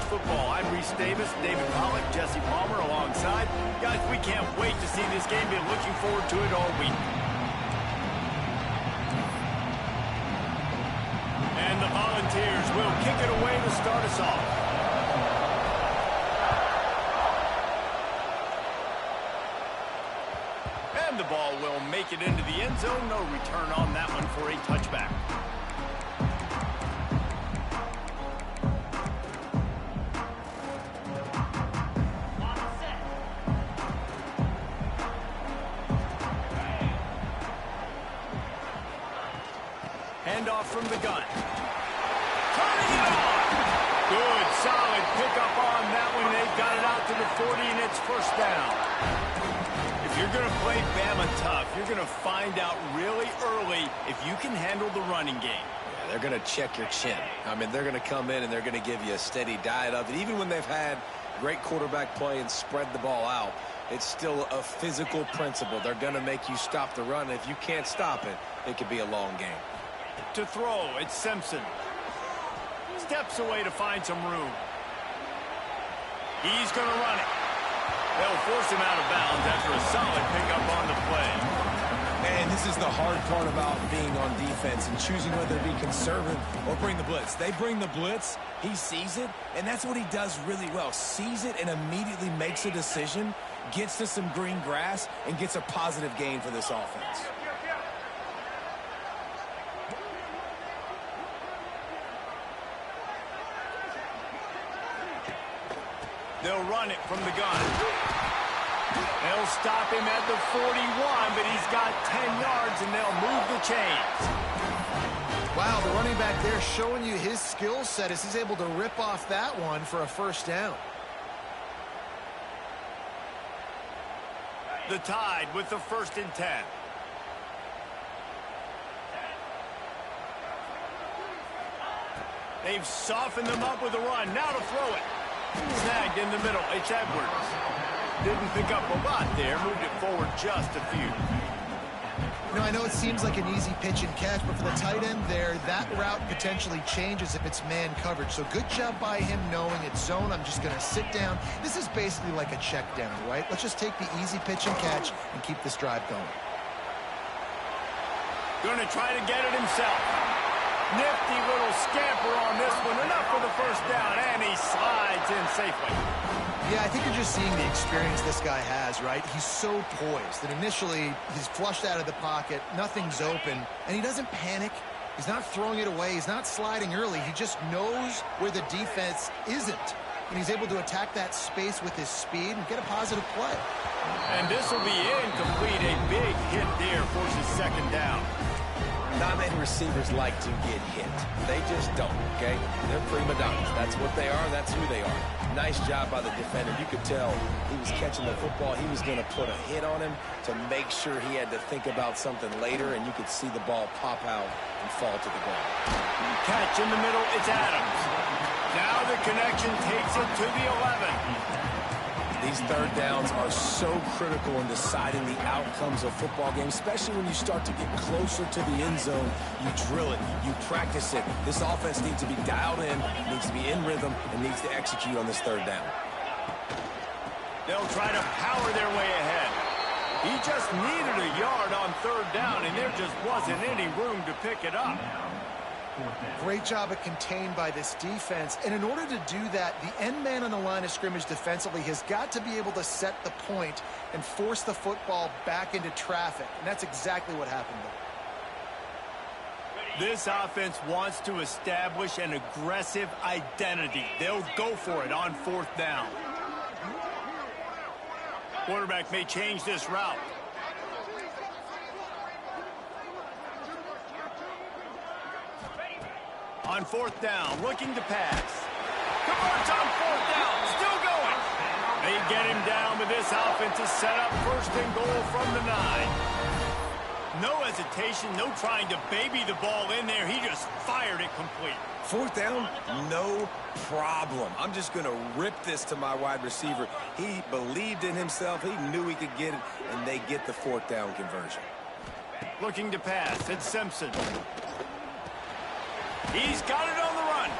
football. I'm Reese Davis, David Pollack, Jesse Palmer alongside. Guys, we can't wait to see this game. Been looking forward to it all week. And the Volunteers will kick it away to start us off. And the ball will make it into the end zone. No return on that one for a touchback. Handoff from the gun. Turning it on. Good, solid pickup on that one. They've got it out to the 40, and it's first down. If you're going to play Bama tough, you're going to find out really early if you can handle the running game. Yeah, they're going to check your chin. I mean, they're going to come in and they're going to give you a steady diet of it. Even when they've had great quarterback play and spread the ball out, it's still a physical principle. They're going to make you stop the run. If you can't stop it, it could be a long game. To throw, it's Simpson. Steps away to find some room. He's going to run it. They'll force him out of bounds after a solid pickup on the play. And this is the hard part about being on defense and choosing whether to be conservative or bring the blitz. They bring the blitz, he sees it, and that's what he does really well. Sees it and immediately makes a decision, gets to some green grass, and gets a positive gain for this offense. They'll run it from the gun. They'll stop him at the 41, but he's got 10 yards, and they'll move the chains. Wow, the running back there showing you his skill set as he's able to rip off that one for a first down. The Tide with the 1st and 10. They've softened them up with a run. Now to throw it. Snagged in the middle. It's Edwards. Didn't pick up a lot there. Moved it forward just a few. You know, I know it seems like an easy pitch and catch, but for the tight end there, that route potentially changes if it's man coverage. So good job by him knowing it's zone. I'm just going to sit down. This is basically like a check down, right? Let's just take the easy pitch and catch and keep this drive going. Going to try to get it himself. Nifty little scamper on this one. Enough for the first down, and he slides in safely. Yeah, I think you're just seeing the experience this guy has, right? He's so poised that initially he's flushed out of the pocket, nothing's open, and he doesn't panic. He's not throwing it away. He's not sliding early. He just knows where the defense isn't, and he's able to attack that space with his speed and get a positive play. And this will be incomplete. A big hit there forces second down. Not many receivers like to get hit. They just don't, okay? They're prima donnas. That's what they are. That's who they are. Nice job by the defender. You could tell he was catching the football. He was going to put a hit on him to make sure he had to think about something later, and you could see the ball pop out and fall to the ground. Catch in the middle. It's Adams. Now the connection takes it to the 11. These third downs are so critical in deciding the outcomes of football games, especially when you start to get closer to the end zone. You drill it, you practice it. This offense needs to be dialed in, needs to be in rhythm, and needs to execute on this third down. They'll try to power their way ahead. He just needed a yard on third down, and there just wasn't any room to pick it up. Great job of contained by this defense. And in order to do that, the end man on the line of scrimmage defensively has got to be able to set the point and force the football back into traffic. And that's exactly what happened there. This offense wants to establish an aggressive identity. They'll go for it on fourth down. Quarterback may change this route. On fourth down, looking to pass. Converts on fourth down, still going. They get him down, but this offense is set up first and goal from the 9. No hesitation, no trying to baby the ball in there. He just fired it complete. Fourth down, no problem. I'm just going to rip this to my wide receiver. He believed in himself. He knew he could get it, and they get the fourth down conversion. Looking to pass, it's Simpson. He's got it on the run.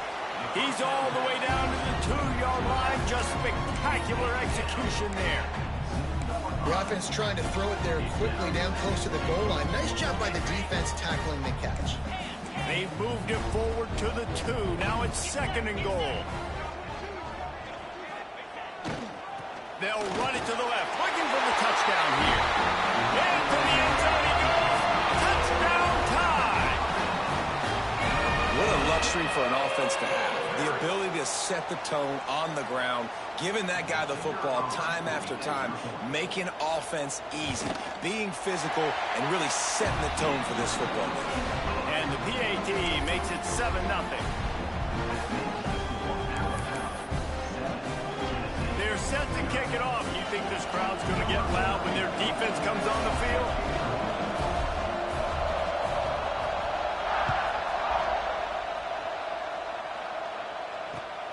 He's all the way down to the 2-yard line. Just spectacular execution there. The offense trying to throw it there quickly down close to the goal line. Nice job by the defense tackling the catch. They've moved it forward to the 2. Now it's 2nd and goal. They'll run it to the left, looking for the touchdown here. Into the end zone he goes. Touchdown time! What a luxury for an offense to have. The ability to set the tone on the ground, giving that guy the football time after time, making offense easy, being physical, and really setting the tone for this football game. And the PAT makes it 7-0. They're set to kick it off. You think this crowd's going to get loud when their defense comes on the field?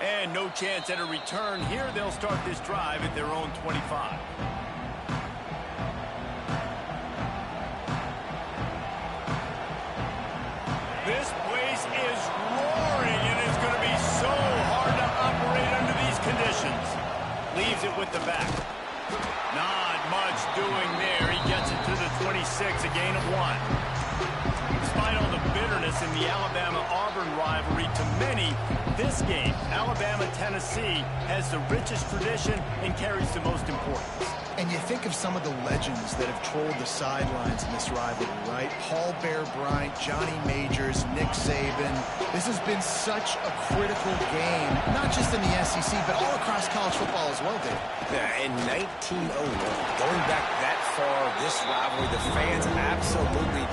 And no chance at a return here. They'll start this drive at their own 25. This place is roaring, and it's going to be so hard to operate under these conditions. Leaves it with the back. Not much doing there. He gets it to the 26, a gain of 1. Despite all the bitterness in the Alabama-Auburn rivalry, to many, this game, Alabama-Tennessee, has the richest tradition and carries the most importance. And you think of some of the legends that have trolled the sidelines in this rivalry, right? Paul Bear Bryant, Johnny Majors, Nick Saban. This has been such a critical game, not just in the SEC, but all across college football as well, Dave. Yeah, in 1901, going back that far, this rivalry, the fans absolutely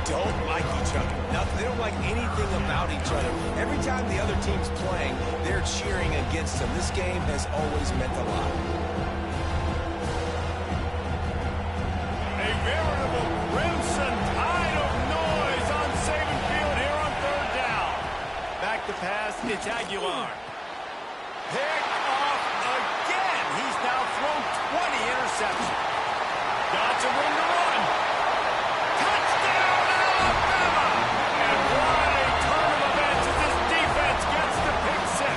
don't like each other. They don't like anything about each other. Every time the other team's playing, they're cheering against them. This game has always meant a lot. A veritable crimson tide of noise on Saban Field here on 3rd down. Back to pass, it's Aguilar. Pick off again. He's now thrown 20 interceptions. Got some room to run. Touchdown, Alabama! And what a turn of events as this defense gets the pick 6.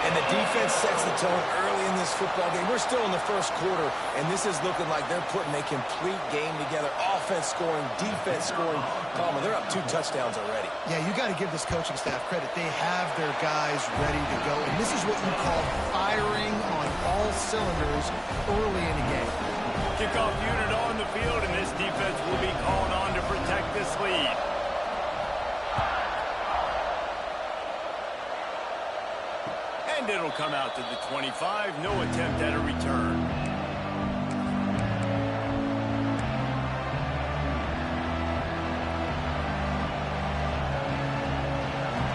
And the defense sets the tone early in this football game. We're still in the 1st quarter, and this is looking like they're putting a complete game together. Offense scoring, defense scoring. Palmer, they're up 2 touchdowns already. Yeah, you got to give this coaching staff credit. They have their guys ready to go, and this is what you call firing on all cylinders early in a game. Kickoff unit on the field, and this defense will be called on to protect this lead. And it'll come out to the 25. No attempt at a return.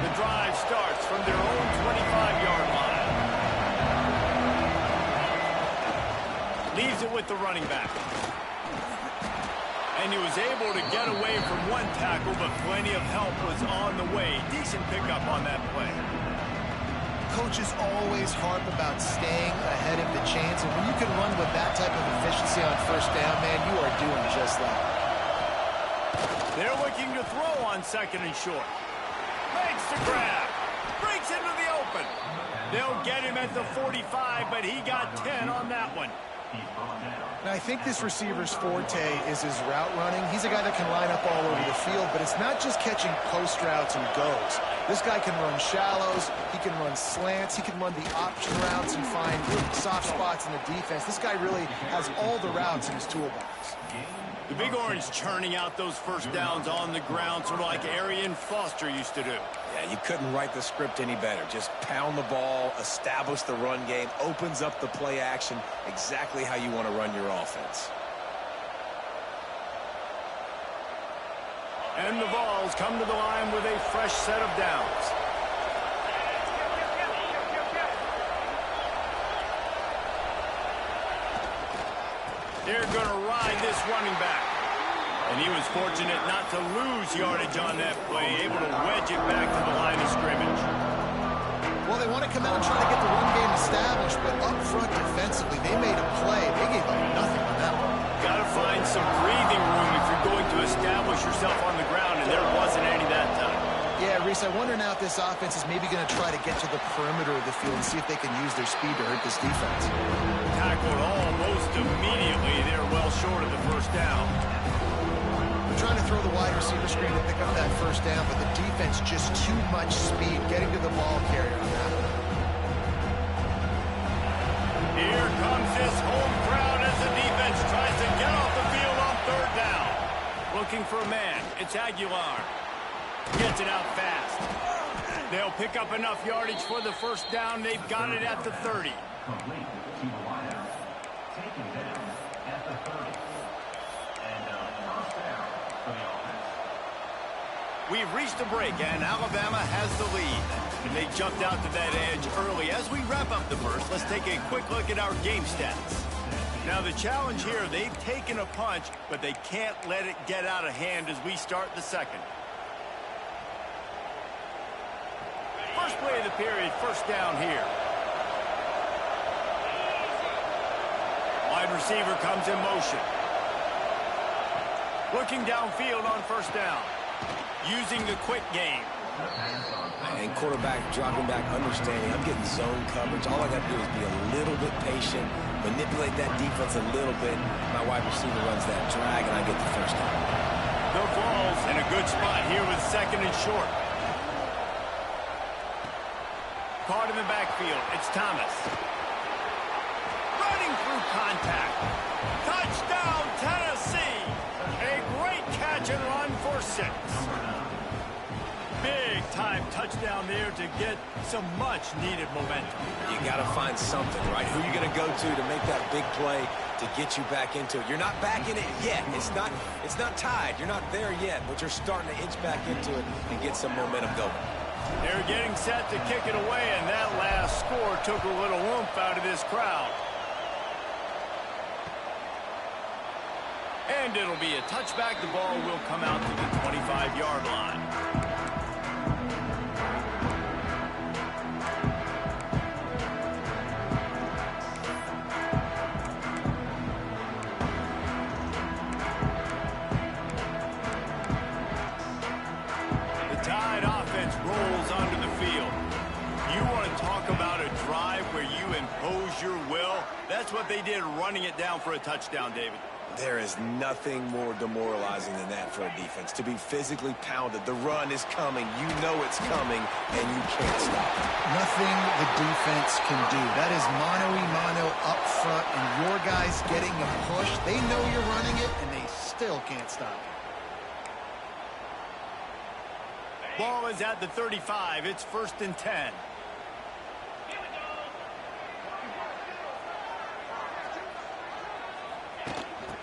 The drive starts from their own 25-yard line. Leaves it with the running back. And he was able to get away from one tackle, but plenty of help was on the way. Decent pickup on that play. Coaches always harp about staying ahead of the chains, and when you can run with that type of efficiency on 1st down, man, you are doing just that. They're looking to throw on 2nd and short. Makes the grab. Breaks into the open. They'll get him at the 45, but he got 10 on that one. Now, I think this receiver's forte is his route running. He's a guy that can line up all over the field, but it's not just catching post routes and goes. This guy can run shallows, he can run slants, he can run the option routes and find soft spots in the defense. This guy really has all the routes in his toolbox. The Big Orange churning out those 1st downs on the ground, sort of like Arian Foster used to do. Yeah, you couldn't write the script any better. Just pound the ball, establish the run game, opens up the play action, exactly how you want to run your offense. And the Vols come to the line with a fresh set of downs. They're going to ride this running back. And he was fortunate not to lose yardage on that play, able to wedge it back to the line of scrimmage. Well, they want to come out and try to get the run game established, but up front defensively, they made a play. They gave up nothing on that one. Got to find some breathing room if you're going to establish yourself on the ground, and there wasn't any that time. Yeah, Reese, I wonder now if this offense is maybe going to try to get to the perimeter of the field and see if they can use their speed to hurt this defense. Tackled almost immediately. They're well short of the first down. They're trying to throw the wide receiver screen to pick up that first down, but the defense just too much speed getting to the ball carrier on that one. Here comes this home crowd as the defense tries to get off the field on third down. Looking for a man. It's Aguilar. Gets it out fast. They'll pick up enough yardage for the first down. They've got it at the 30. We've reached a break, and Alabama has the lead. And they jumped out to that edge early. As we wrap up the first, let's take a quick look at our game stats. Now, the challenge here, they've taken a punch, but they can't let it get out of hand as we start the second. First play of the period, first down here. Wide receiver comes in motion. Looking downfield on first down. Using the quick game. And quarterback dropping back, understanding I'm getting zone coverage. All I got to do is be a little bit patient, manipulate that defense a little bit. My wide receiver runs that drag, and I get the first down. The ball's in a good spot here with second and short. Caught in the backfield. It's Thomas. Running through contact. Touchdown, Tennessee. A great catch and run for 6. Big-time touchdown there to get some much-needed momentum. You got to find something, right? Who are you going to go to make that big play to get you back into it? You're not back in it yet. It's not tied. You're not there yet, but you're starting to inch back into it and get some momentum going. They're getting set to kick it away, and that last score took a little oomph out of this crowd. And it'll be a touchback. The ball will come out to the 25-yard line. Rolls onto the field. You want to talk about a drive where you impose your will? That's what they did, running it down for a touchdown, David. There is nothing more demoralizing than that for a defense. To be physically pounded. The run is coming. You know it's coming, and you can't stop it. Nothing the defense can do. That is mano-a-mano up front, and your guys getting a push. They know you're running it, and they still can't stop it. Ball is at the 35. It's 1st and 10.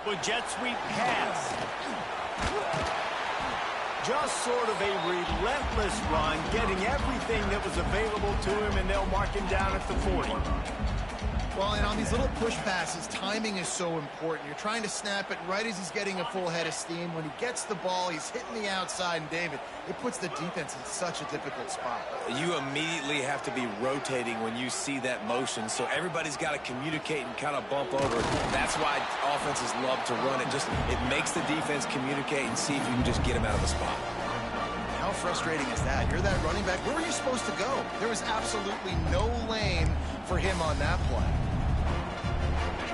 With jet sweep pass. Just sort of a relentless run, getting everything that was available to him, and they'll mark him down at the 40. Well, and on these little push passes, timing is so important. You're trying to snap it right as he's getting a full head of steam. When he gets the ball, he's hitting the outside, and David, it puts the defense in such a difficult spot. You immediately have to be rotating when you see that motion, so everybody's got to communicate and kind of bump over. That's why offenses love to run it. It makes the defense communicate and see if you can just get him out of the spot. How frustrating is that? You're that running back. Where were you supposed to go? There was absolutely no lane for him on that play.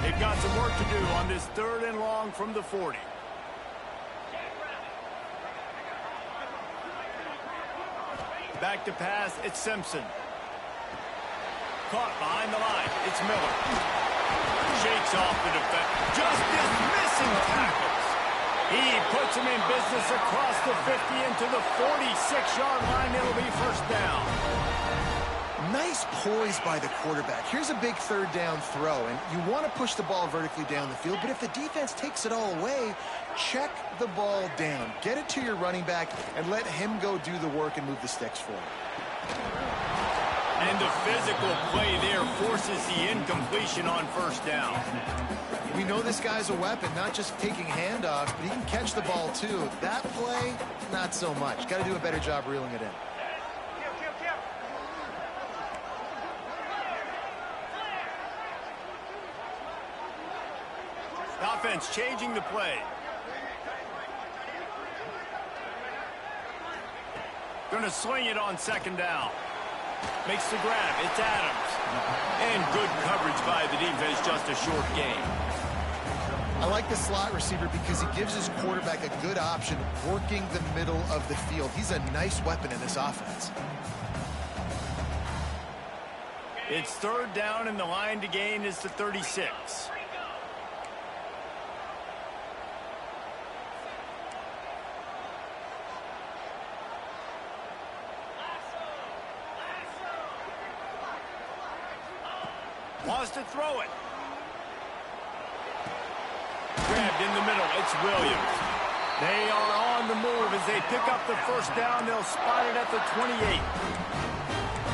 They've got some work to do on this 3rd and long from the 40. Back to pass, it's Simpson. Caught behind the line, it's Miller. Shakes off the defense, just dismissing tackles. He puts him in business across the 50 into the 46-yard line. It'll be 1st down. Nice poise by the quarterback. Here's a big 3rd down throw, and you want to push the ball vertically down the field, but if the defense takes it all away, check the ball down. Get it to your running back and let him go do the work and move the sticks for him. And the physical play there forces the incompletion on 1st down. We know this guy's a weapon, not just taking handoffs, but he can catch the ball too. That play, not so much. Got to do a better job reeling it in. Offense changing the play. Going to sling it on second down. Makes the grab. It's Adams. And good coverage by the defense, just a short gain. I like the slot receiver because he gives his quarterback a good option working the middle of the field. He's a nice weapon in this offense. It's third down, and the line to gain is the 36. Wants to throw it. Grabbed in the middle. It's Williams. They are on the move as they pick up the first down. They'll spot it at the 28.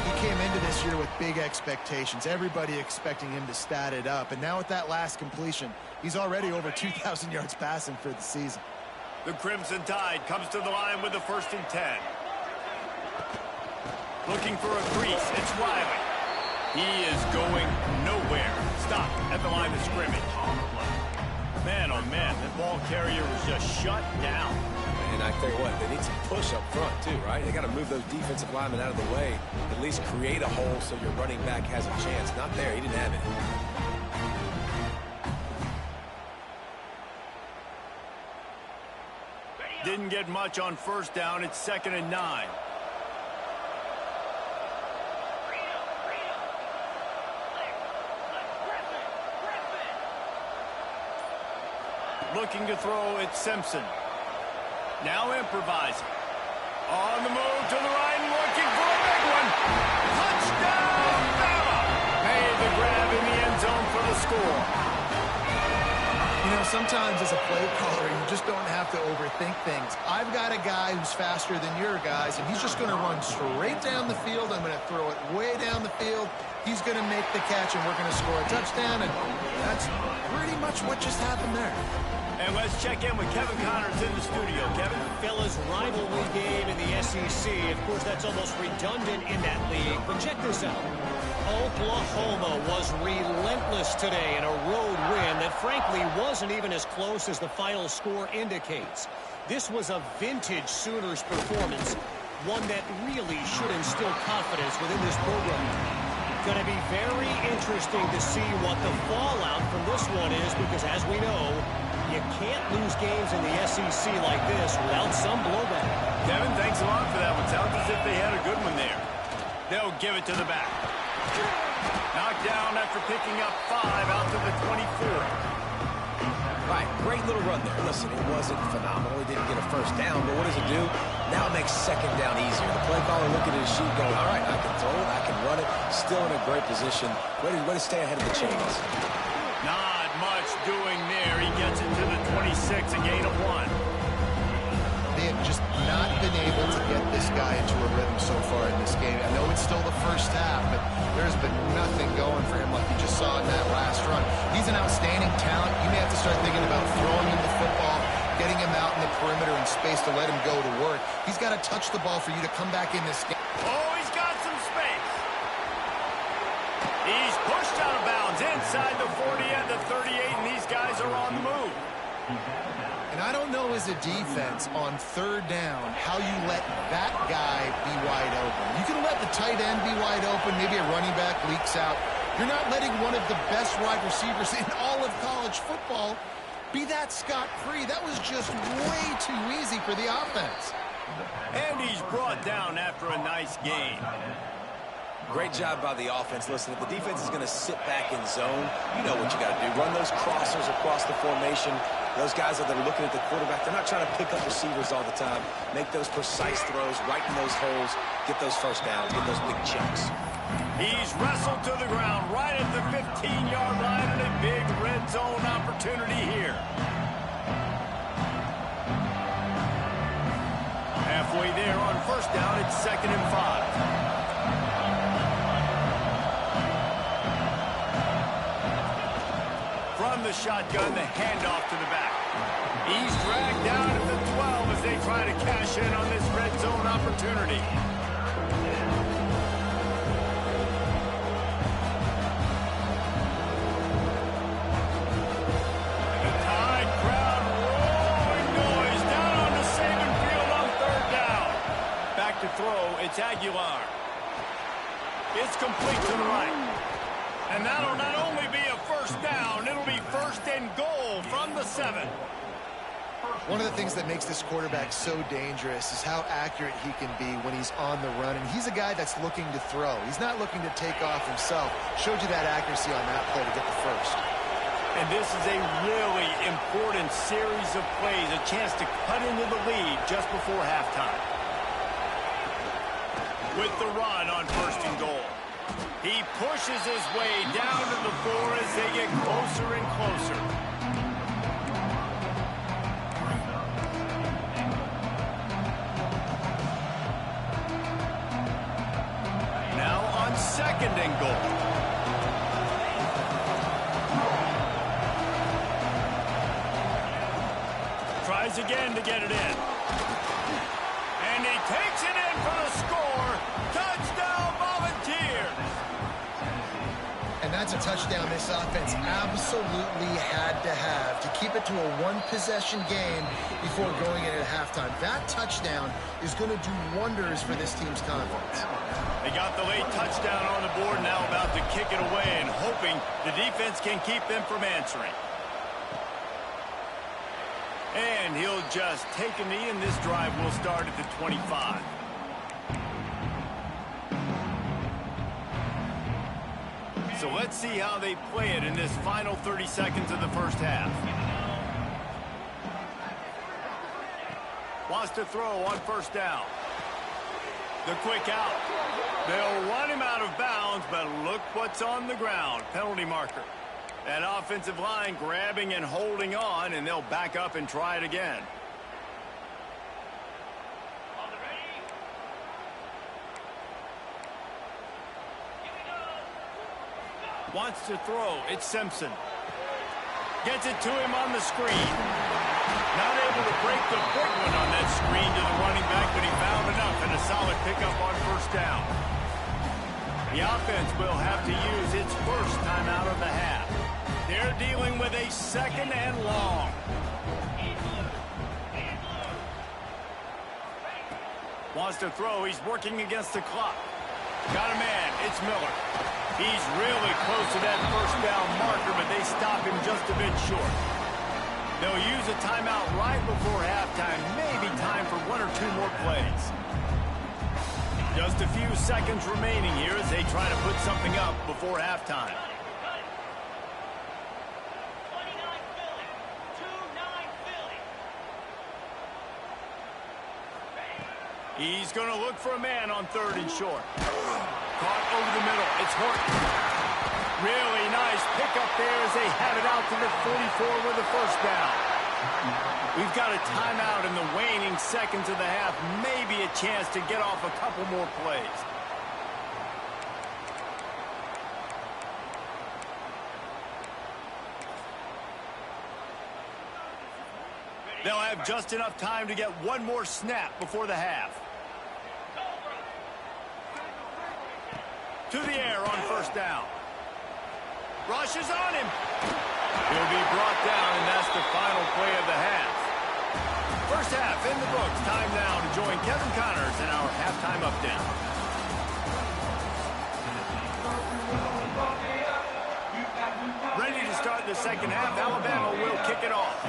He came into this year with big expectations. Everybody expecting him to stat it up. And now with that last completion, he's already over 2,000 yards passing for the season. The Crimson Tide comes to the line with the 1st and 10. Looking for a crease. It's Riley. He is going nowhere. Stop at the line of scrimmage. Man, oh man, the ball carrier was just shut down. And I tell you what, they need some push up front too, right? They got to move those defensive linemen out of the way, at least create a hole so your running back has a chance. Not there. He didn't have it. Didn't get much on first down. It's 2nd and 9. Looking to throw, it's Simpson. Now improvising. On the move to the right and looking for a big one. Touchdown, Bama! Made the grab in the end zone for the score. You know, sometimes as a play caller, you just don't have to overthink things. I've got a guy who's faster than your guys, and he's just going to run straight down the field. I'm going to throw it way down the field. He's going to make the catch, and we're going to score a touchdown, and that's pretty much what just happened there. And let's check in with Kevin Connors in the studio. Kevin? Fellas, rivalry game in the SEC. Of course, that's almost redundant in that league. But check this out. Oklahoma was relentless today in a road win that frankly wasn't even as close as the final score indicates. This was a vintage Sooners performance, one that really should instill confidence within this program. Going to be very interesting to see what the fallout from this one is, because as we know, you can't lose games in the SEC like this without some blowback. Kevin, thanks a lot for that one. Sounds as if they had a good one there. They'll give it to the back. Knocked down after picking up 5 out to the 24. Right, great little run there. Listen, it wasn't phenomenal. He didn't get a first down, but what does it do? Now it makes second down easier. The play caller looking at his sheet going, all right, I can throw it, I can run it. Still in a great position. Way to stay ahead of the chains. Not much doing there. He gets it to the 26, a gain of 1. They have just not been able to get this guy into a rhythm so far in this game. I know it's still the first half, but there's been nothing going for him like you just saw in that last run. He's an outstanding talent. You may have to start thinking about throwing him the football, getting him out in the perimeter and space to let him go to work. He's got to touch the ball for you to come back in this game. Oh, he's got some space. He's pushed out of bounds inside the 40 and the 38, and these guys are on the move. And I don't know as a defense on third down how you let that guy be wide open. You can let the tight end be wide open. Maybe a running back leaks out. You're not letting one of the best wide receivers in all of college football be that scot-free. That was just way too easy for the offense. And he's brought down after a nice gain. Great job by the offense. Listen, if the defense is going to sit back in zone, you know what you got to do. Run those crossers across the formation. Those guys that are looking at the quarterback, they're not trying to pick up receivers all the time. Make those precise throws, right in those holes, get those first downs, get those big chunks. He's wrestled to the ground right at the 15-yard line, and a big red zone opportunity here. Halfway there on first down, it's 2nd and 5. From the shotgun, the handoff to the back. He's dragged down at the 12 as they try to cash in on this red zone opportunity. The Tide crowd roaring noise down on the Saban field on third down. Back to to throw. It's Aguilar. It's complete to the right. And that'll not only be a first down, it'll be first and goal from the 7. One of the things that makes this quarterback so dangerous is how accurate he can be when he's on the run. And he's a guy that's looking to throw. He's not looking to take off himself. Showed you that accuracy on that play to get the first. And this is a really important series of plays, a chance to cut into the lead just before halftime. With the run on first and goal. He pushes his way down to the 4 as they get closer and closer. Now on second and goal. Tries again to get it in. And he takes it in for the score. Touchdown, Volunteers. And that's a touchdown this offense absolutely had to have to keep it to a one-possession game before going in at halftime. That touchdown is going to do wonders for this team's confidence. They got the late touchdown on the board, now about to kick it away and hoping the defense can keep them from answering. And he'll just take a knee, and this drive will start at the 25. So let's see how they play it in this final 30 seconds of the first half. Wants to throw on first down. The quick out. They'll run him out of bounds, but look what's on the ground. Penalty marker. That offensive line grabbing and holding on, and they'll back up and try it again. Wants to throw. It's Simpson. Gets it to him on the screen. Not able to break the big one on that screen to the running back, but he found enough and a solid pickup on first down. The offense will have to use its first timeout of the half. They're dealing with a second and long. Wants to throw. He's working against the clock. Got a man. It's Miller. He's really close to that first down marker, but they stop him just a bit short. They'll use a timeout right before halftime. Maybe time for one or two more plays. Just a few seconds remaining here as they try to put something up before halftime. He's going to look for a man on third and short. Caught over the middle. It's Horton. Really nice pickup there as they have it out to the 44 with a first down. We've got a timeout in the waning seconds of the half. Maybe a chance to get off a couple more plays. They'll have just enough time to get one more snap before the half. To the air on first down. Rushes on him. He'll be brought down, and that's the final play of the half. First half in the books. Time now to join Kevin Connors in our halftime update. Ready to start the second half. Alabama will kick it off.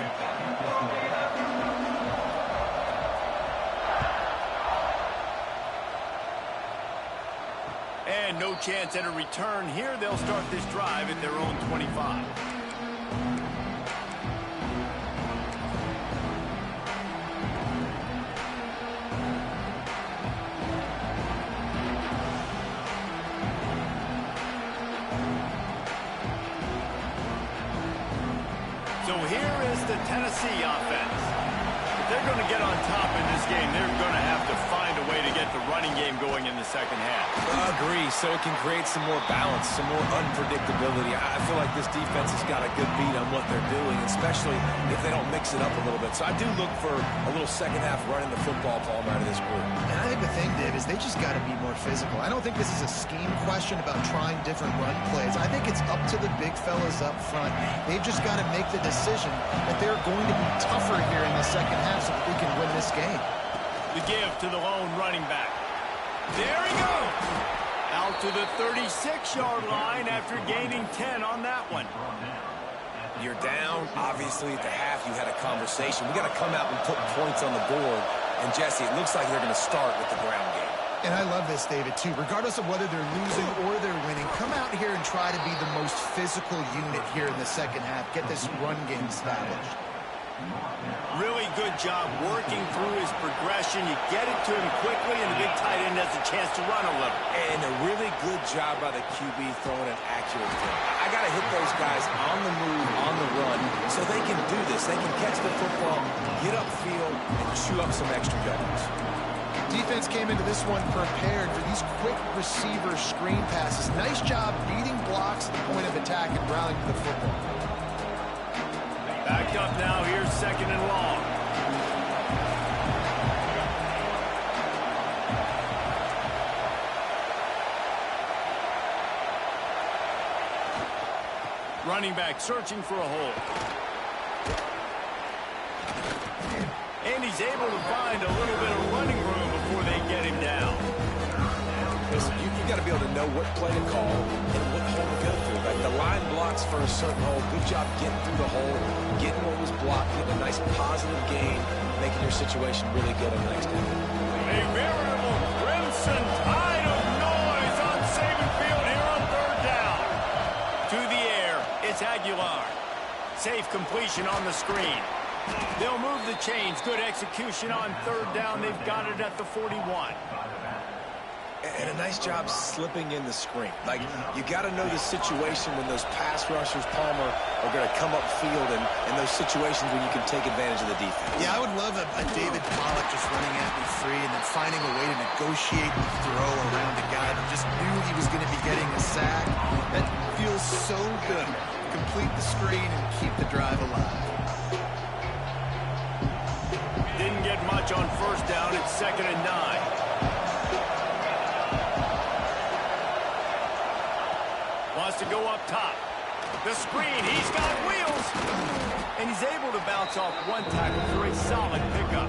And no chance at a return here. They'll start this drive at their own 25. So here is the Tennessee offense. If they're going to get on top in this game, they're going to have to find a way to get the running game going in the second half. I agree, so it can create some more balance, some more unpredictability. I feel like this defense has got a good beat on what they're doing, especially if they don't mix it up a little bit. So I do look for a little second half running the football ball out of this group. And I think the thing, Dave, is they just got to be more physical. I don't think this is a scheme question about trying different run plays. I think it's up to the big fellas up front. They've just got to make the decision that they're going to be tougher here in the second half so that they can win this game. The give to the lone running back. There he goes. Out to the 36-yard line after gaining 10 on that one. You're down. Obviously, at the half, you had a conversation. We got to come out and put points on the board. And, Jesse, it looks like they're going to start with the ground game. And I love this, David, too. Regardless of whether they're losing or they're winning, come out here and try to be the most physical unit here in the second half. Get this run game established. Really good job working through his progression. You get it to him quickly, and the big tight end has a chance to run a little. And a really good job by the QB throwing an accurate throw. I got to hit those guys on the move, on the run, so they can do this. They can catch the football, get upfield, and chew up some extra yards. Defense came into this one prepared for these quick receiver screen passes. Nice job beating blocks at the point of attack and rallying to the football. Backed up now. Here's second and long. Running back searching for a hole. And he's able to find a little bit of running room before they get him down. Listen, you got to be able to know what play to call and what hole to go through. Like the line blocks for a certain hole. Good job getting through the hole, getting what was blocked, getting a nice positive gain, making your situation really good on the next end. A veritable crimson tide of noise on Saban Field here on third down. To the air, it's Aguilar. Safe completion on the screen. They'll move the chains. Good execution on third down. They've got it at the 41. And a nice job slipping in the screen. Like, you got to know the situation when those pass rushers, Palmer, are going to come upfield and those situations when you can take advantage of the defense. Yeah, I would love a David Pollock just running at me free and then finding a way to negotiate the throw around a guy that just knew he was going to be getting a sack. That feels so good. Complete the screen and keep the drive alive. Didn't get much on first down. It's 2nd and 9. Wants to go up top. The screen, he's got wheels. And he's able to bounce off one tackle for a solid pickup.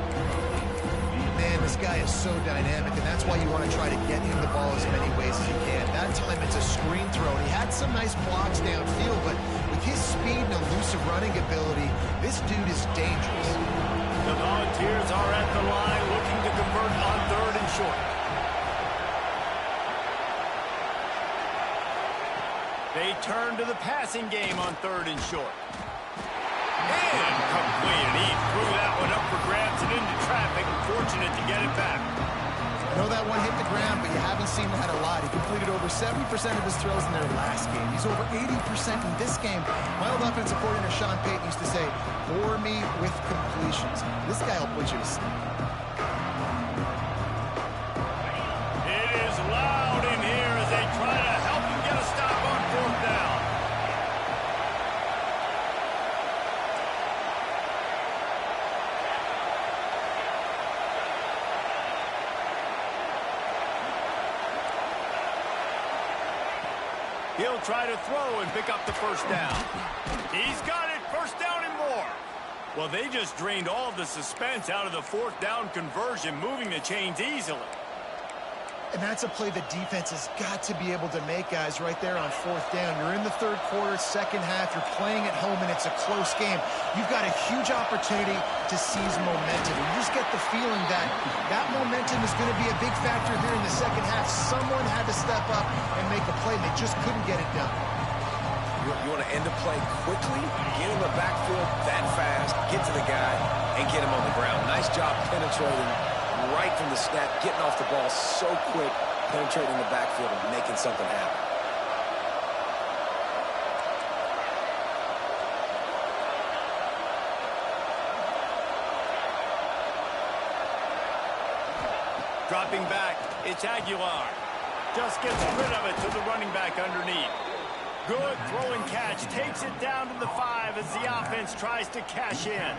Man, this guy is so dynamic, and that's why you want to try to get him the ball as many ways as you can. That time it's a screen throw. He had some nice blocks downfield, but with his speed and elusive running ability, this dude is dangerous. The Volunteers are at the line looking to convert on third and short. They turn to the passing game on third and short. And complete. He threw that one up for grabs and into traffic. Fortunate to get it back. I know that one hit the ground, but you haven't seen that a lot. He completed over 70% of his throws in their last game. He's over 80% in this game. My old offensive coordinator, Sean Payton, used to say, bore me with completions. This guy will put you to sleep. It is loud in here as they try to help him get a stop on fourth down. He'll try to throw and pick up the first down. He's got it. First down and more. Well, they just drained all the suspense out of the fourth down conversion, moving the chains easily. And that's a play the defense has got to be able to make, guys, right there on fourth down. You're in the third quarter, second half. You're playing at home, and it's a close game. You've got a huge opportunity to seize momentum. You just get the feeling that that momentum is going to be a big factor here in the second half. Someone had to step up and make a play, and they just couldn't get it done. You want to end the play quickly, get in the backfield that fast, get to the guy, and get him on the ground. Nice job penetrating right from the snap, getting off the ball so quick, penetrating the backfield and making something happen. Dropping back, it's Aguilar. Just gets rid of it to the running back underneath. Good throwing catch, takes it down to the 5 as the offense tries to cash in.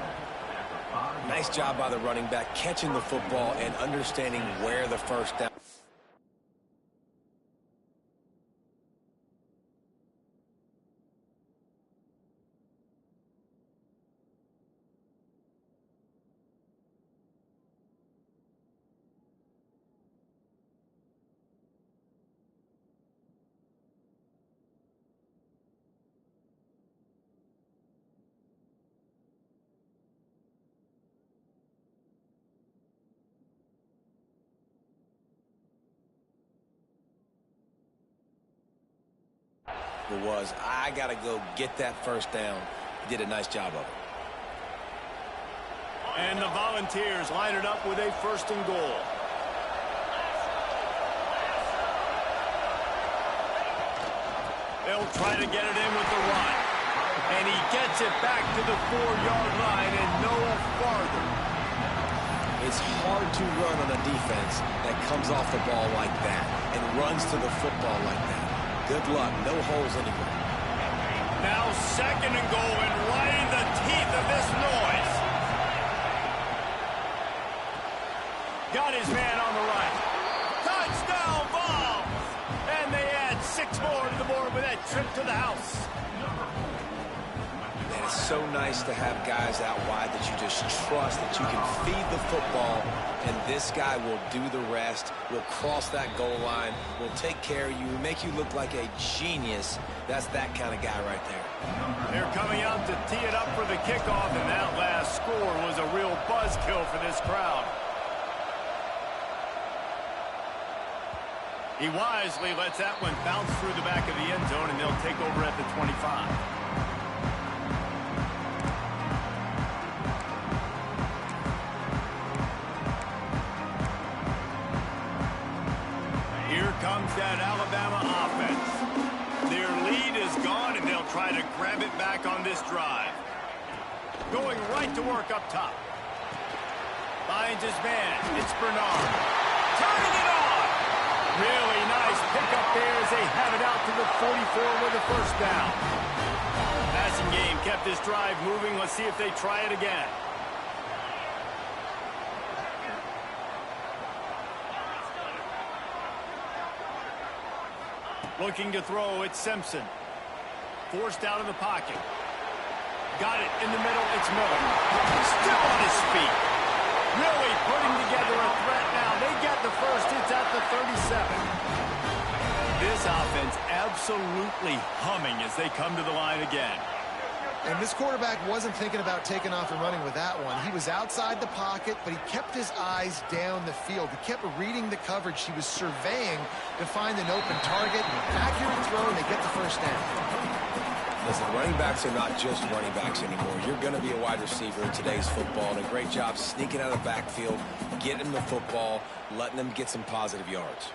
Nice job by the running back, catching the football and understanding where the first down. but was, I got to go get that first down. He did a nice job of it. And the Volunteers line it up with a 1st and goal. They'll try to get it in with the run. And he gets it back to the 4-yard line and no farther. It's hard to run on a defense that comes off the ball like that and runs to the football like that. Good luck. No holes anywhere. Now 2nd and goal and right in the teeth of this noise. Got his man on the right. Touchdown ball! And they add 6 more to the board with that trip to the house. And it's so nice to have guys out wide that you just trust that you can feed the football, and this guy will do the rest, will cross that goal line, will take care of you, make you look like a genius. That's that kind of guy right there. They're coming out to tee it up for the kickoff, and that last score was a real buzzkill for this crowd. He wisely lets that one bounce through the back of the end zone, and they'll take over at the 25. Here comes that Alabama offense. Their lead is gone, and they'll try to grab it back on this drive. Going right to work up top. Finds his man. It's Bernard. Turning it on. Really nice pickup there as they have it out to the 44 with a 1st down. Passing game kept this drive moving. Let's see if they try it again. Looking to throw, it's Simpson. Forced out of the pocket. Got it in the middle, it's Miller. Still on his feet. Really putting together a threat now. They get the first. It's at the 37. This offense absolutely humming as they come to the line again. And this quarterback wasn't thinking about taking off and running with that one. He was outside the pocket, but he kept his eyes down the field. He kept reading the coverage. He was surveying to find an open target. Accurate throw, and they get the first down. Listen, running backs are not just running backs anymore. You're going to be a wide receiver in today's football, and a great job sneaking out of the backfield, getting them the football, letting them get some positive yards.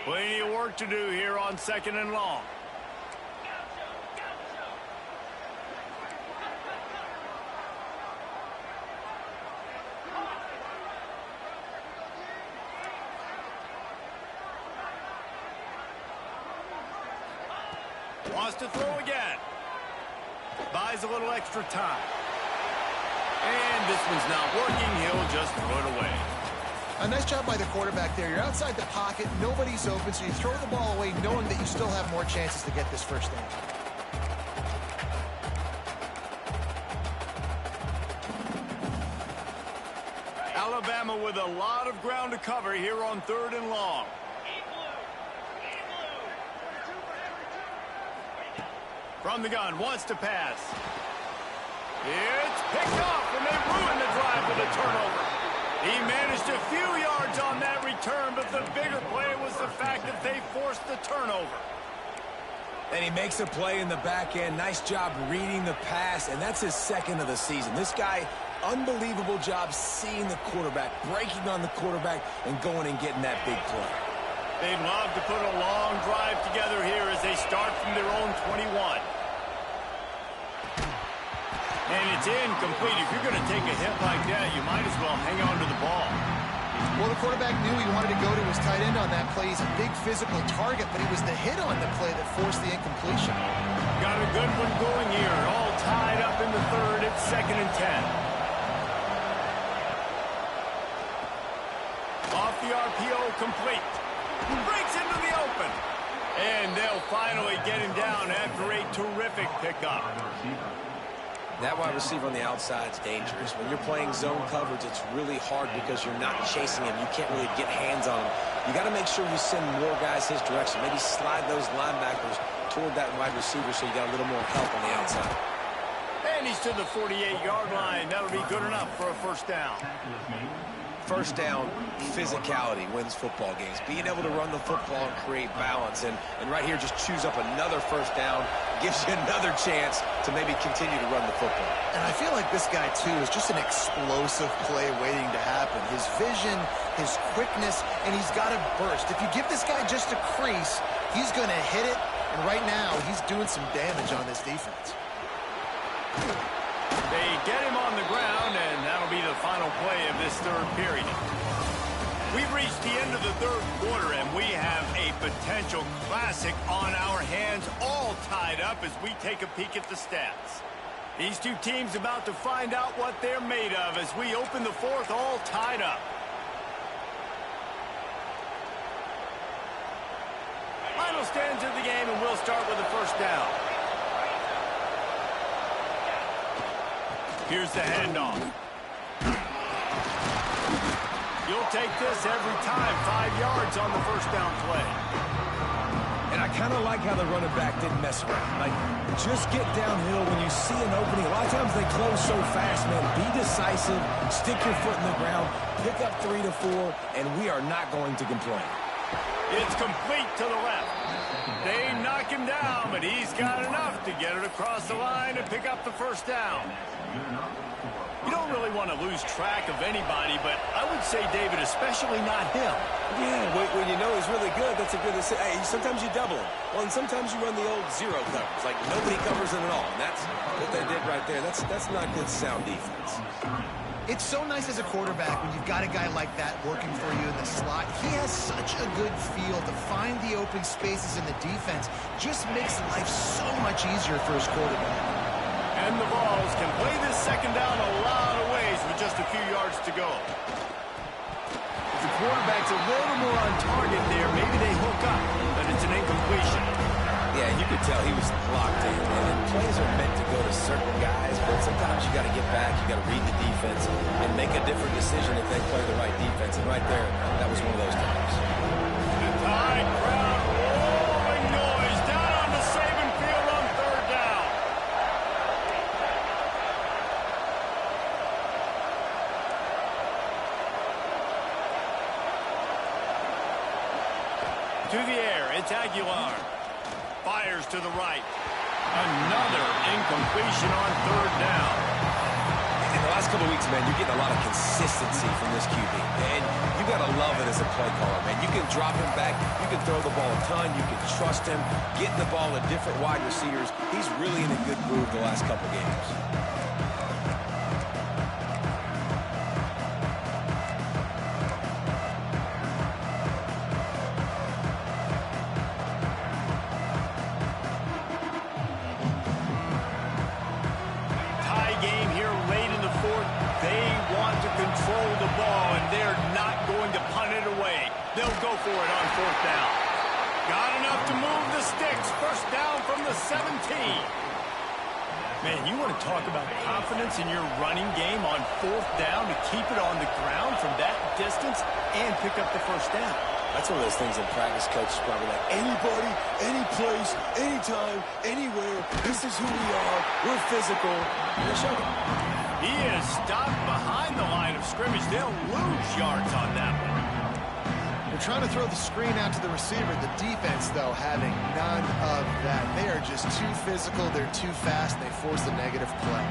Plenty of work to do here on 2nd and long. Wants to throw again. Buys a little extra time. And this one's not working. He'll just throw it away. A nice job by the quarterback there. You're outside the pocket. Nobody's open, so you throw the ball away knowing that you still have more chances to get this first down. Alabama with a lot of ground to cover here on 3rd and long. From the gun, wants to pass. It's picked off, and they ruin the drive with a turnover. He managed a few yards on that return, but the bigger play was the fact that they forced the turnover. And he makes a play in the back end. Nice job reading the pass, and that's his 2nd of the season. This guy, unbelievable job seeing the quarterback, breaking on the quarterback, and going and getting that big play. They'd love to put a long drive together here as they start from their own 21. And it's incomplete. If you're going to take a hit like that, you might as well hang on to the ball. Well, the quarterback knew he wanted to go to his tight end on that play. He's a big physical target, but it was the hit on the play that forced the incompletion. Got a good one going here. All tied up in the 3rd. It's 2nd and 10. Off the RPO, complete. Breaks into the open. And they'll finally get him down after a terrific pickup. That wide receiver on the outside is dangerous. When you're playing zone coverage, it's really hard because you're not chasing him. You can't really get hands on him. You got to make sure you send more guys his direction. Maybe slide those linebackers toward that wide receiver so you got a little more help on the outside. And he's to the 48-yard line. That'll be good enough for a first down. first down physicality wins football games. Being able to run the football and create balance. And right here, just choose up another first down, gives you another chance to maybe continue to run the football. And I feel like this guy, too, is just an explosive play waiting to happen. His vision, his quickness, and he's got a burst. If you give this guy just a crease, he's going to hit it. And right now, he's doing some damage on this defense. They get him on the ground, and that'll be the final play of this third period. We've reached the end of the third quarter, and we have a potential classic on our hands, all tied up as we take a peek at the stats. These two teams about to find out what they're made of as we open the fourth, all tied up. Final stands of the game, and we'll start with the first down. Here's the handoff. You'll take this every time. 5 yards on the first down play. And I kind of like how the running back didn't mess around. Like, just get downhill when you see an opening. A lot of times they close so fast, man. Be decisive, stick your foot in the ground, pick up 3 to 4, and we are not going to complain. It's complete to the left. They knock him down, but he's got enough to get it across the line and pick up the first down. You don't really want to lose track of anybody, but I would say, David, especially not him. Yeah, when you know he's really good, that's a good decision. Hey, sometimes you double him. Well, and sometimes you run the old zero covers. Like, nobody covers him at all. And that's what they did right there. That's not good sound defense. It's so nice as a quarterback when you've got a guy like that working for you in the slot. He has such a good feel to find the open spaces in the defense. Just makes life so much easier for his quarterback. And the Vols can play this second down a lot of ways with just a few yards to go. If the quarterback's a little more on target there, maybe they hook up, but it's an incompletion. Yeah, you could tell he was locked in. And plays are meant to go to certain guys, but sometimes you got to get back, you got to read the defense, and make a different decision if they play the right defense. And right there, that was one of those times. The Tide crowd rolling noise down on the Saban field on third down. To the air, it's Aguilar. Fires to the right. Another incompletion on third down. In the last couple of weeks, man, you're getting a lot of consistency from this QB. And you got to love it as a play caller, man. You can drop him back. You can throw the ball a ton. You can trust him. Getting the ball to different wide receivers. He's really in a good groove the last couple games. Control the ball, and they're not going to punt it away. They'll go for it on fourth down. Got enough to move the sticks. First down from the 17. Man, you want to talk about confidence in your running game on fourth down to keep it on the ground from that distance and pick up the first down. That's one of those things in practice, coach is probably like, anybody, any place, anytime, anywhere, this is who we are, we're physical. And they showed it. He is stopped behind the line of scrimmage. They'll lose yards on that one. They're trying to throw the screen out to the receiver. The defense, though, having none of that. They are just too physical. They're too fast, and they force the negative play.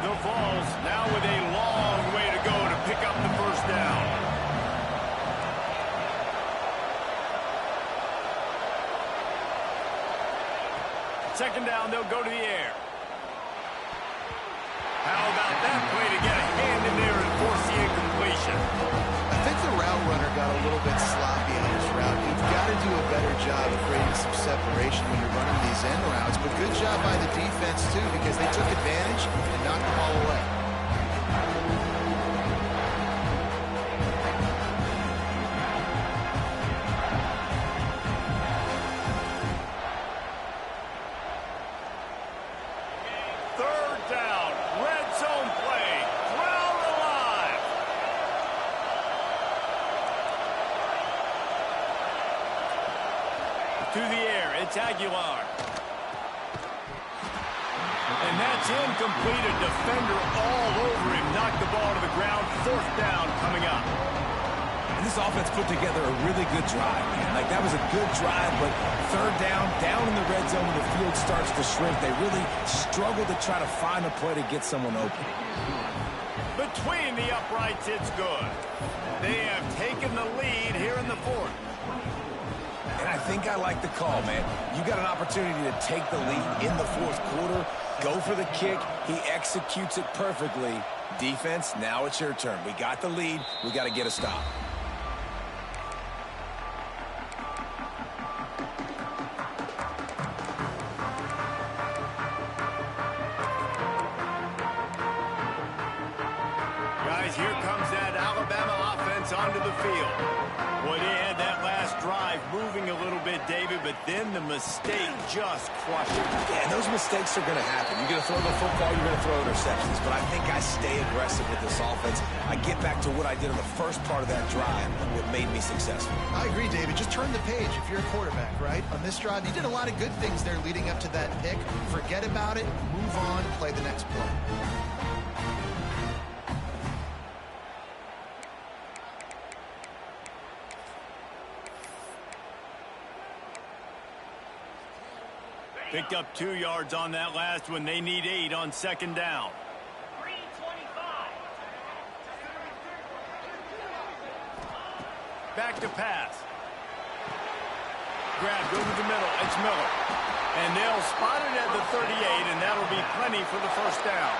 The Vols now with a long way to go to pick up the first down. Second down, they'll go to the air. How about that play to get a hand in there and force the incompletion? I think the route runner got a little bit sloppy on his route. You've got to do a better job of creating some separation when you're running these end routes. But good job by the defense, too, because they took advantage and knocked the ball away. To the air, it's Aguilar. And that's incomplete. A defender all over him. Knocked the ball to the ground. 4th down coming up. And this offense put together a really good drive, man. Like, that was a good drive, but 3rd down in the red zone, and the field starts to shrink. They really struggle to try to find a play to get someone open. Between the uprights, it's good. They have taken the lead here in the 4th. And I think I like the call, man. You got an opportunity to take the lead in the 4th quarter. Go for the kick. He executes it perfectly. Defense, now it's your turn. We got the lead. We got to get a stop. Guys, here comes that Alabama offense onto the field. Boy, they had that last drive moving a little bit, David, but then the mistake just crushed it. Yeah, and those mistakes are going to happen. You're going to throw the football, you're going to throw interceptions, but I think I stay aggressive with this offense. I get back to what I did in the first part of that drive that made me successful. I agree, David. Just turn the page if you're a quarterback, right? On this drive, you did a lot of good things there leading up to that pick. Forget about it, move on, play the next play. Picked up 2 yards on that last one. They need 8 on 2nd down. Back to pass. Grabbed over the middle. It's Miller. And they'll spot it at the 38, and that'll be plenty for the 1st down.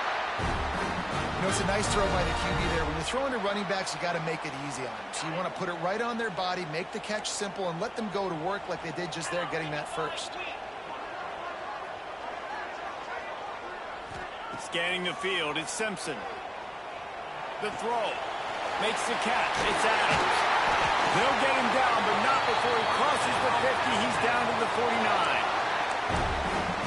You know, it's a nice throw by the QB there. When you're throwing to running backs, you got to make it easy on them. So you want to put it right on their body, make the catch simple, and let them go to work like they did just there, getting that first. Scanning the field, it's Simpson. The throw. Makes the catch. It's Adams. They'll get him down, but not before he crosses the 50. He's down to the 49.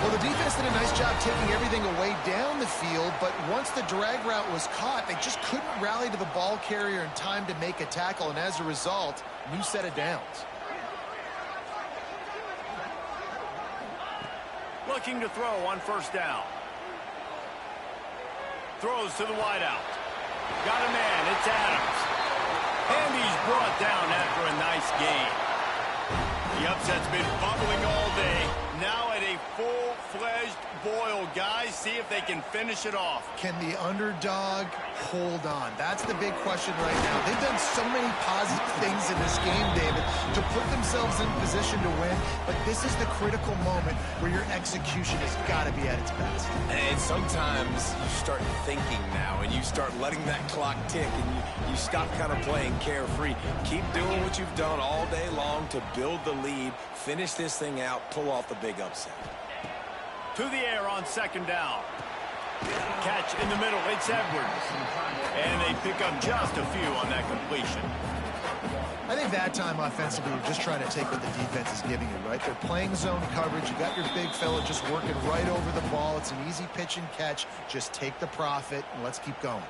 Well, the defense did a nice job taking everything away down the field, but once the drag route was caught, they just couldn't rally to the ball carrier in time to make a tackle, and as a result, new set of downs. Looking to throw on 1st down. Throws to the wideout. Got a man. It's Adams. And he's brought down after a nice gain. The upset's been bubbling all day. Now at a full-fledged boil. Guys, see if they can finish it off. Can the underdog hold on? That's the big question right now. They've done so many positive things in this game, David, to put themselves in position to win, but this is the critical moment where your execution has got to be at its best. And sometimes you start thinking now, and you start letting that clock tick, and you stop kind of playing carefree. Keep doing what you've done all day long to build the lead, finish this thing out, pull off the big upset. To the air on 2nd down. Catch in the middle. It's Edwards. And they pick up just a few on that completion. I think that time offensively, you're just trying to take what the defense is giving you, right? They're playing zone coverage. You got your big fella just working right over the ball. It's an easy pitch and catch. Just take the profit, and let's keep going.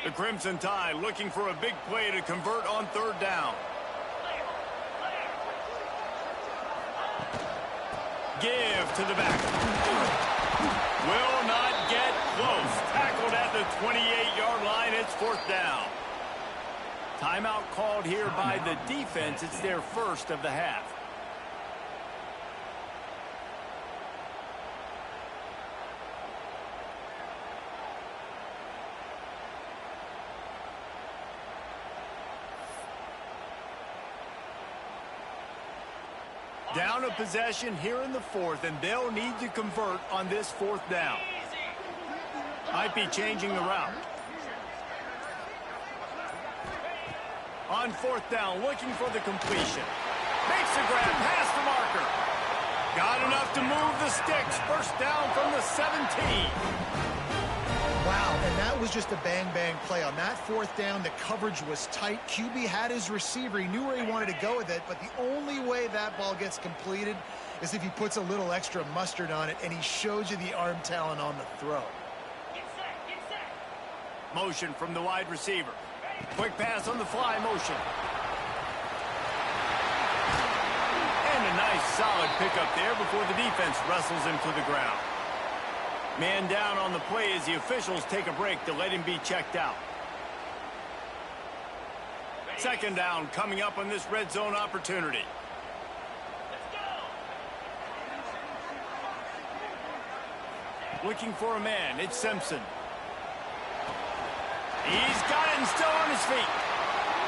The Crimson Tide looking for a big play to convert on 3rd down. Give to the back. Will not get close. Tackled at the 28-yard line. It's 4th down. Timeout called here by the defense. It's their first of the half. Down a possession here in the 4th, and they'll need to convert on this 4th down. Might be changing the route. On 4th down, looking for the completion. Makes the grab past the marker. Got enough to move the sticks. 1st down from the 17. Wow, and that was just a bang-bang play. On that 4th down, the coverage was tight. QB had his receiver. He knew where he wanted to go with it, but the only way that ball gets completed is if he puts a little extra mustard on it, and he showed you the arm talent on the throw. Get set. Motion from the wide receiver. Quick pass on the fly motion. solid pickup there before the defense wrestles him to the ground. Man down on the play as the officials take a break to let him be checked out. Second down coming up on this red zone opportunity. Looking for a man. It's Simpson. He's got it and still on his feet.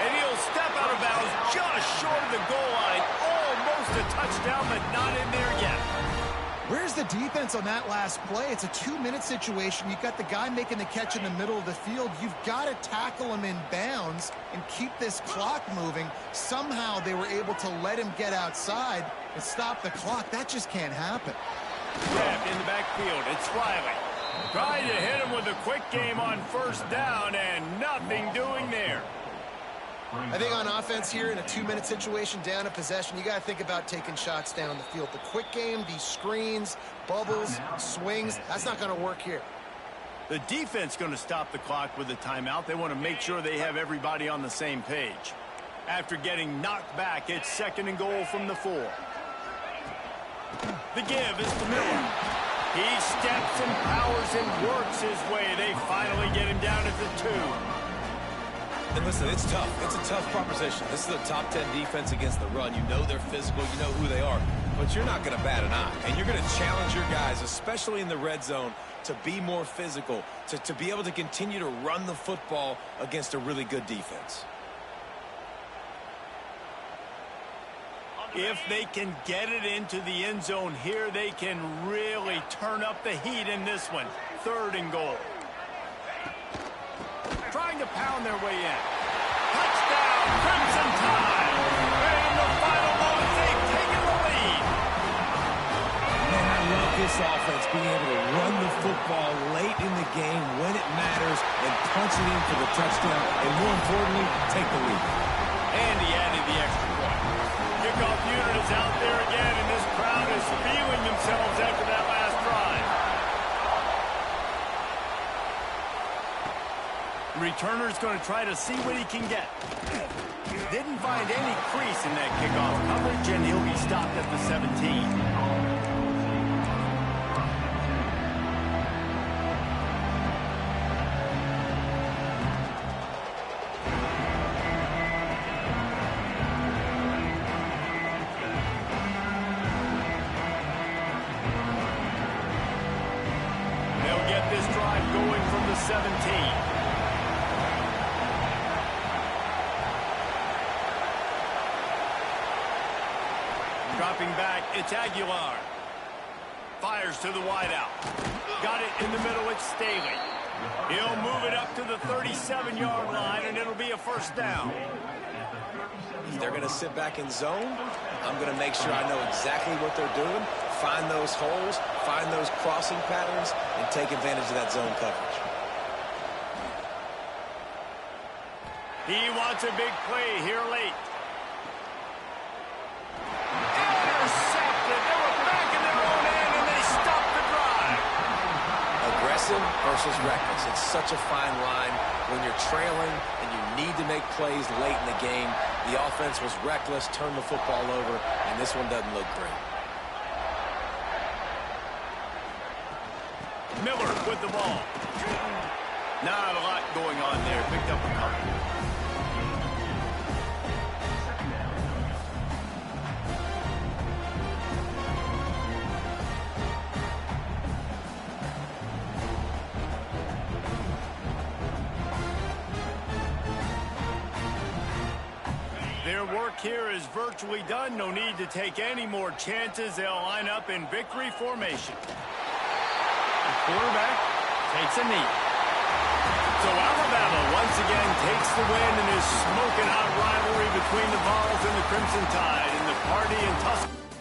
And he'll step out of bounds just short of the goal line. Almost a touchdown, but not in there yet. Where's the defense on that last play? It's a 2-minute situation. You've got the guy making the catch in the middle of the field. You've got to tackle him in bounds and keep this clock moving. Somehow they were able to let him get outside and stop the clock. That just can't happen. Grabbed in the backfield. It's Riley. Trying to hit him with a quick game on first down, and nothing doing there. I think on offense here in a 2-minute situation, down a possession, you got to think about taking shots down the field. The quick game, these screens, bubbles, swings, that's not going to work here. The defense going to stop the clock with a timeout. They want to make sure they have everybody on the same page. After getting knocked back, it's 2nd and goal from the 4. The give is to Miller. He steps and powers and works his way. They finally get him down at the 2. And listen, it's tough. It's a tough proposition. This is a top 10 defense against the run. You know they're physical. You know who they are. But you're not going to bat an eye. And you're going to challenge your guys, especially in the red zone, to be more physical, to be able to continue to run the football against a really good defense. If they can get it into the end zone here, they can really turn up the heat in this one. 3rd and goal. Trying to pound their way in. Touchdown, Crimson Tide! And in the final moments, they've taken the lead. Man, I love this offense being able to run the football late in the game when it matters and punch it in for the touchdown, and more importantly, take the lead. And he added the extra point. Kickoff unit is out there again, and this crowd is feeling themselves after that last drive. Returner's going to try to see what he can get. Didn't find any crease in that kickoff coverage, and he'll be stopped at the 17. They'll get this drive going from the 17. Dropping back, it's Aguilar. Fires to the wideout. Got it in the middle, it's Staley. He'll move it up to the 37-yard line, and it'll be a first down. If they're going to sit back in zone, I'm going to make sure I know exactly what they're doing, find those holes, find those crossing patterns, and take advantage of that zone coverage. He wants a big play here late. Versus reckless. It's such a fine line when you're trailing and you need to make plays late in the game. The offense was reckless, turned the football over, and this one doesn't look great. Miller with the ball. Not a lot going on there. Picked up a couple. Their work here is virtually done. No need to take any more chances. They'll line up in victory formation. The quarterback takes a knee. So Alabama once again takes the win in this smoking hot rivalry between the Vols and the Crimson Tide in the Party in Tuscaloosa.